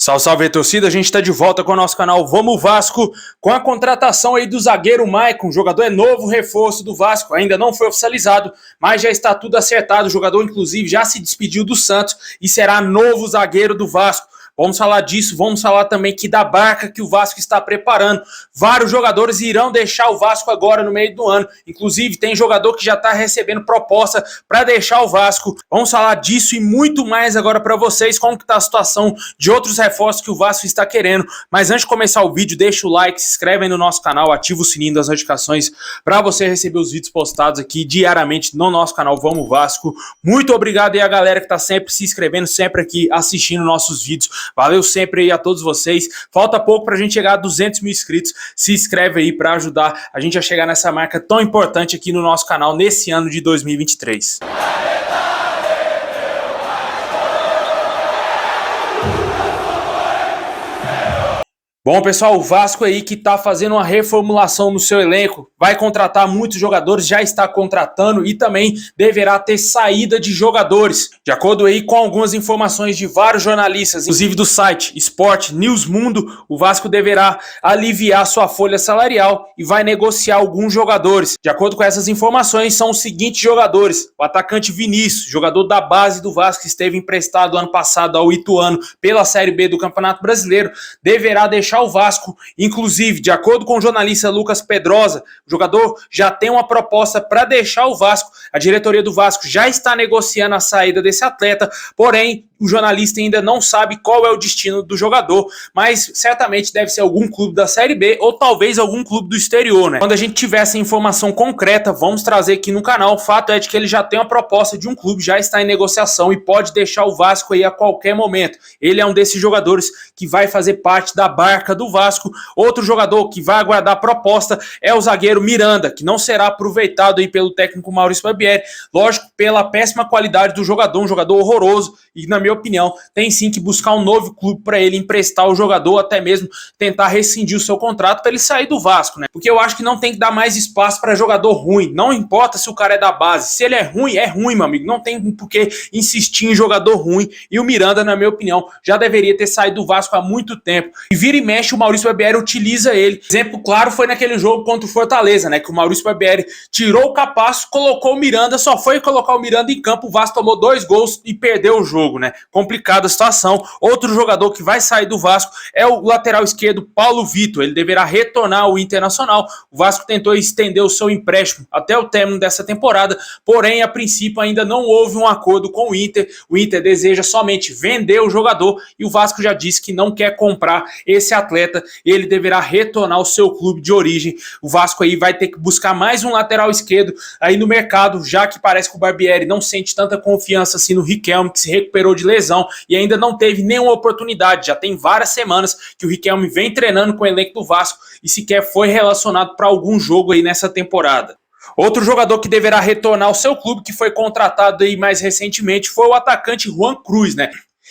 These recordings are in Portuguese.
Salve, salve, torcida, a gente está de volta com o nosso canal Vamos Vasco, com a contratação aí do zagueiro Maicon. O jogador é novo reforço do Vasco, ainda não foi oficializado, mas já está tudo acertado. O jogador, inclusive, já se despediu do Santos e será novo zagueiro do Vasco. Vamos falar disso, vamos falar também que da barca que o Vasco está preparando. Vários jogadores irão deixar o Vasco agora no meio do ano. Inclusive, tem jogador que já está recebendo proposta para deixar o Vasco. Vamos falar disso e muito mais agora para vocês, como que está a situação de outros reforços que o Vasco está querendo. Mas antes de começar o vídeo, deixa o like, se inscreve aí no nosso canal, ativa o sininho das notificações para você receber os vídeos postados aqui diariamente no nosso canal Vamos Vasco. Muito obrigado aí a galera que está sempre se inscrevendo, sempre aqui assistindo nossos vídeos. Valeu sempre aí a todos vocês. Falta pouco pra gente chegar a 200 mil inscritos. Se inscreve aí pra ajudar a gente a chegar nessa marca tão importante aqui no nosso canal nesse ano de 2023. Bom, pessoal, o Vasco aí que tá fazendo uma reformulação no seu elenco, vai contratar muitos jogadores, já está contratando e também deverá ter saída de jogadores. De acordo aí com algumas informações de vários jornalistas, inclusive do site Sport News Mundo, o Vasco deverá aliviar sua folha salarial e vai negociar alguns jogadores. De acordo com essas informações, são os seguintes jogadores: o atacante Vinícius, jogador da base do Vasco que esteve emprestado ano passado ao Ituano pela Série B do Campeonato Brasileiro, deverá deixar o Vasco. Inclusive, de acordo com o jornalista Lucas Pedrosa, o jogador já tem uma proposta para deixar o Vasco. A diretoria do Vasco já está negociando a saída desse atleta, porém o jornalista ainda não sabe qual é o destino do jogador, mas certamente deve ser algum clube da Série B ou talvez algum clube do exterior, né? Quando a gente tiver essa informação concreta, vamos trazer aqui no canal. O fato é de que ele já tem uma proposta de um clube, já está em negociação e pode deixar o Vasco aí a qualquer momento. Ele é um desses jogadores que vai fazer parte da barca do Vasco. Outro jogador que vai aguardar a proposta é o zagueiro Miranda, que não será aproveitado aí pelo técnico Maurício Barbieri, lógico, pela péssima qualidade do jogador, um jogador horroroso, e na minha opinião, tem sim que buscar um novo clube para ele emprestar o jogador, até mesmo tentar rescindir o seu contrato para ele sair do Vasco, né? Porque eu acho que não tem que dar mais espaço para jogador ruim, não importa se o cara é da base, se ele é ruim, meu amigo, não tem por que insistir em jogador ruim, e o Miranda, na minha opinião, já deveria ter saído do Vasco há muito tempo, e vira e mexe o Maurício Barbieri utiliza ele. Exemplo claro foi naquele jogo contra o Fortaleza, né, que o Maurício Barbieri tirou o Capasso, colocou o Miranda, só foi colocar o Miranda em campo, o Vasco tomou 2 gols e perdeu o jogo, né? Complicada a situação. Outro jogador que vai sair do Vasco é o lateral esquerdo Paulo Vitor. Ele deverá retornar ao Internacional. O Vasco tentou estender o seu empréstimo até o término dessa temporada, porém, a princípio, ainda não houve um acordo com o Inter. O Inter deseja somente vender o jogador e o Vasco já disse que não quer comprar esse atleta. Ele deverá retornar ao seu clube de origem. O Vasco aí vai ter que buscar mais um lateral esquerdo aí no mercado, já que parece que o Barbieri não sente tanta confiança assim no Riquelme, que se recuperou de lesão e ainda não teve nenhuma oportunidade. Já tem várias semanas que o Riquelme vem treinando com o elenco do Vasco e sequer foi relacionado para algum jogo aí nessa temporada. Outro jogador que deverá retornar ao seu clube, que foi contratado aí mais recentemente, foi o atacante Juan Cruz, né?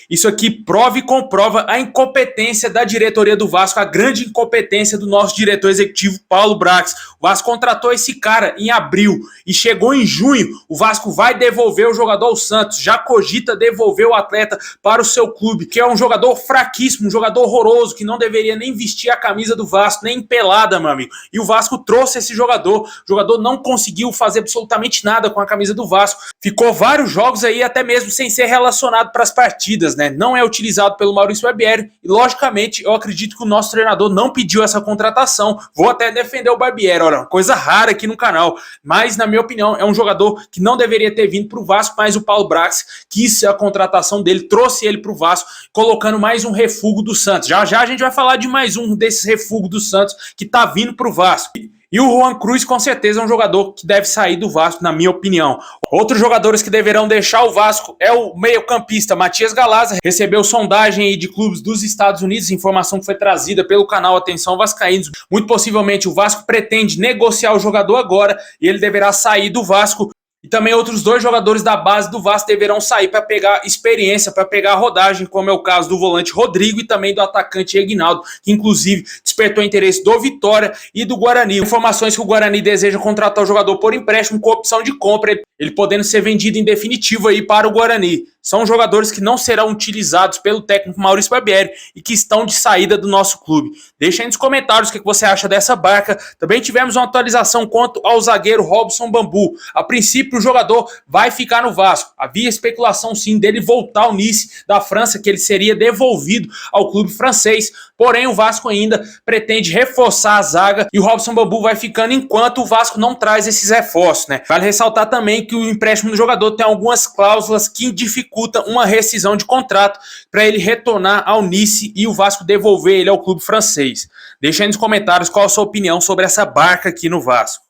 Isso aqui prova e comprova a incompetência da diretoria do Vasco, a grande incompetência do nosso diretor executivo Paulo Brax. O Vasco contratou esse cara em abril e chegou em junho, o Vasco vai devolver o jogador ao Santos, já cogita devolver o atleta para o seu clube, que é um jogador fraquíssimo, um jogador horroroso, que não deveria nem vestir a camisa do Vasco, nem pelada, meu amigo. E o Vasco trouxe esse jogador, o jogador não conseguiu fazer absolutamente nada com a camisa do Vasco, ficou vários jogos aí até mesmo sem ser relacionado para as partidas, né? Não é utilizado pelo Maurício Barbieri e, logicamente, eu acredito que o nosso treinador não pediu essa contratação. Vou até defender o Barbieri, olha, coisa rara aqui no canal, mas, na minha opinião, é um jogador que não deveria ter vindo para o Vasco, mas o Paulo Brax quis a contratação dele, trouxe ele para o Vasco, colocando mais um refúgio do Santos. Já já a gente vai falar de mais um desses refúgios do Santos que tá vindo para o Vasco. E o Juan Cruz, com certeza, é um jogador que deve sair do Vasco, na minha opinião. Outros jogadores que deverão deixar o Vasco é o meio-campista Matias Galazza. Recebeu sondagem aí de clubes dos Estados Unidos, informação que foi trazida pelo canal Atenção Vascaínos. Muito possivelmente o Vasco pretende negociar o jogador agora e ele deverá sair do Vasco. E também outros 2 jogadores da base do Vasco deverão sair para pegar experiência, para pegar rodagem, como é o caso do volante Rodrigo e também do atacante Aguinaldo, que inclusive despertou interesse do Vitória e do Guarani. Informações que o Guarani deseja contratar o jogador por empréstimo com opção de compra, ele podendo ser vendido em definitivo aí para o Guarani. são jogadores que não serão utilizados pelo técnico Maurício Barbieri e que estão de saída do nosso clube. Deixa aí nos comentários o que você acha dessa barca. Também tivemos uma atualização quanto ao zagueiro Robson Bambu. A princípio o jogador vai ficar no Vasco. Havia especulação sim dele voltar ao Nice da França, que ele seria devolvido ao clube francês. Porém o Vasco ainda pretende reforçar a zaga e o Robson Bambu vai ficando enquanto o Vasco não traz esses reforços, né? Vale ressaltar também que o empréstimo do jogador tem algumas cláusulas que dificultam uma rescisão de contrato para ele retornar ao Nice e o Vasco devolver ele ao clube francês. Deixa aí nos comentários qual a sua opinião sobre essa barca aqui no Vasco.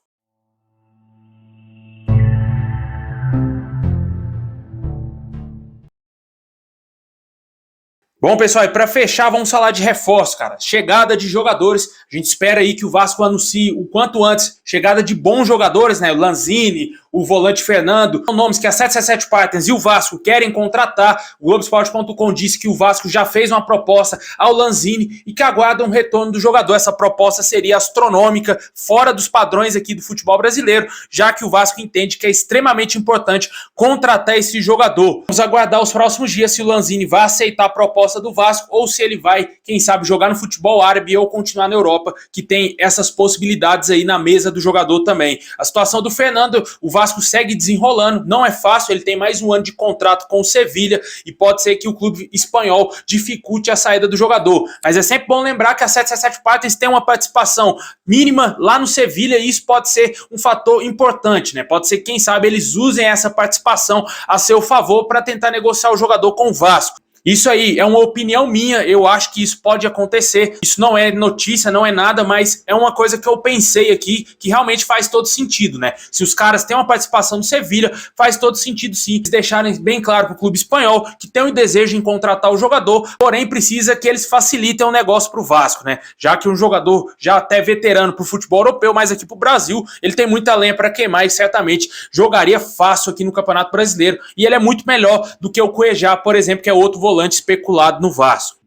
Bom, pessoal, e para fechar, vamos falar de reforço, cara. Chegada de jogadores. A gente espera aí que o Vasco anuncie o quanto antes chegada de bons jogadores, né? O Lanzini, o volante Fernando. São nomes que a 777 Partners e o Vasco querem contratar. O Globoesporte.com disse que o Vasco já fez uma proposta ao Lanzini e que aguarda um retorno do jogador. Essa proposta seria astronômica, fora dos padrões aqui do futebol brasileiro, já que o Vasco entende que é extremamente importante contratar esse jogador. Vamos aguardar os próximos dias se o Lanzini vai aceitar a proposta do Vasco ou se ele vai, quem sabe, jogar no futebol árabe ou continuar na Europa, que tem essas possibilidades aí na mesa do jogador também. A situação do Fernando, o Vasco segue desenrolando, não é fácil, ele tem mais um ano de contrato com o Sevilha e pode ser que o clube espanhol dificulte a saída do jogador. Mas é sempre bom lembrar que a 777 Partners tem uma participação mínima lá no Sevilha e isso pode ser um fator importante, né? Pode ser que, quem sabe, eles usem essa participação a seu favor para tentar negociar o jogador com o Vasco. Isso aí é uma opinião minha, eu acho que isso pode acontecer, isso não é notícia, não é nada, mas é uma coisa que eu pensei aqui, que realmente faz todo sentido, né? Se os caras têm uma participação no Sevilha, faz todo sentido sim, eles deixarem bem claro para o clube espanhol que tem o desejo em contratar o jogador, porém precisa que eles facilitem o negócio para o Vasco, né? Já que um jogador já até veterano para o futebol europeu, mas aqui para o Brasil, ele tem muita lenha para queimar e certamente jogaria fácil aqui no Campeonato Brasileiro, e ele é muito melhor do que o Cuejá, por exemplo, que é outro volante especulado no Vasco.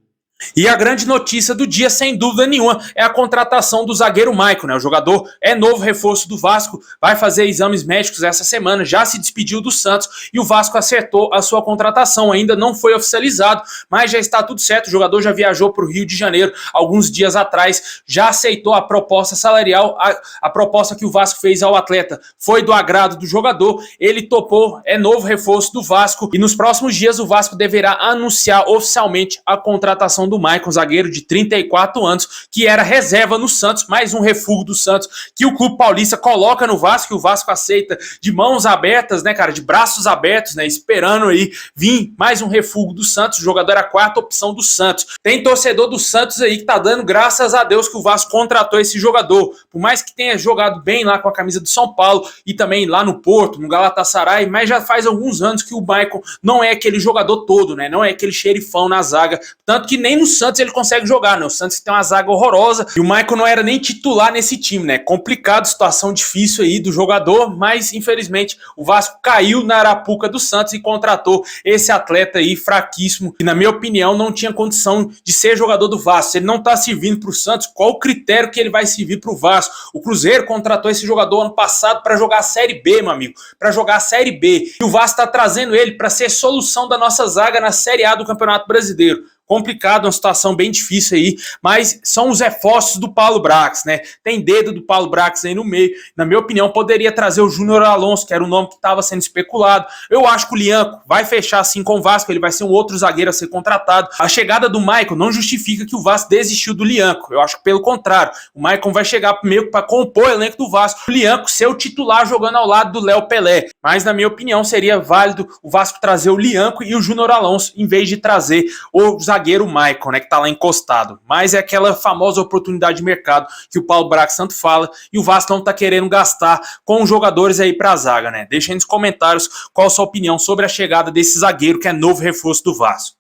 E a grande notícia do dia, sem dúvida nenhuma, é a contratação do zagueiro Maicon, né? O jogador é novo reforço do Vasco, vai fazer exames médicos essa semana, já se despediu do Santos e o Vasco acertou a sua contratação. Ainda não foi oficializado, mas já está tudo certo. O jogador já viajou para o Rio de Janeiro alguns dias atrás, já aceitou a proposta salarial, a proposta que o Vasco fez ao atleta foi do agrado do jogador, ele topou, é novo reforço do Vasco e nos próximos dias o Vasco deverá anunciar oficialmente a contratação do Maicon, zagueiro de 34 anos, que era reserva no Santos, mais um refúgio do Santos, que o clube paulista coloca no Vasco, e o Vasco aceita de mãos abertas, né, cara, de braços abertos, né, esperando aí vir mais um refúgio do Santos. O jogador era a quarta opção do Santos. Tem torcedor do Santos aí que tá dando graças a Deus que o Vasco contratou esse jogador, por mais que tenha jogado bem lá com a camisa do São Paulo e também lá no Porto, no Galatasaray, mas já faz alguns anos que o Maicon não é aquele jogador todo, né, não é aquele xerifão na zaga, tanto que nem no Santos ele consegue jogar, né? O Santos tem uma zaga horrorosa e o Maicon não era nem titular nesse time, né? Complicado, situação difícil aí do jogador, mas infelizmente o Vasco caiu na arapuca do Santos e contratou esse atleta aí fraquíssimo, que na minha opinião não tinha condição de ser jogador do Vasco. Se ele não tá servindo pro Santos, qual o critério que ele vai servir pro Vasco? O Cruzeiro contratou esse jogador ano passado para jogar a Série B, meu amigo, para jogar a Série B. E o Vasco tá trazendo ele para ser solução da nossa zaga na Série A do Campeonato Brasileiro. Complicado, uma situação bem difícil aí, mas são os reforços do Paulo Brax, né? Tem dedo do Paulo Brax aí no meio. Na minha opinião, poderia trazer o Júnior Alonso, que era o nome que estava sendo especulado. Eu acho que o Lianco vai fechar assim com o Vasco, ele vai ser um outro zagueiro a ser contratado. A chegada do Maicon não justifica que o Vasco desistiu do Lianco. Eu acho que pelo contrário, o Maicon vai chegar meio para compor o elenco do Vasco. O Lianco ser o titular jogando ao lado do Léo Pelé. Mas na minha opinião, seria válido o Vasco trazer o Lianco e o Júnior Alonso, em vez de trazer o zagueiro Maicon, né, que tá lá encostado. Mas é aquela famosa oportunidade de mercado que o Paulo Brax tanto fala e o Vasco não tá querendo gastar com os jogadores aí pra zaga, né? Deixa aí nos comentários qual a sua opinião sobre a chegada desse zagueiro que é novo reforço do Vasco.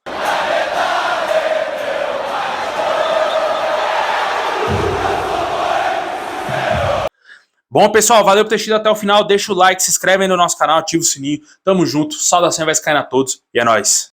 Bom, pessoal, valeu por ter assistido até o final. Deixa o like, se inscreve aí no nosso canal, ativa o sininho. Tamo junto. Saudação vascaína a todos e é nóis.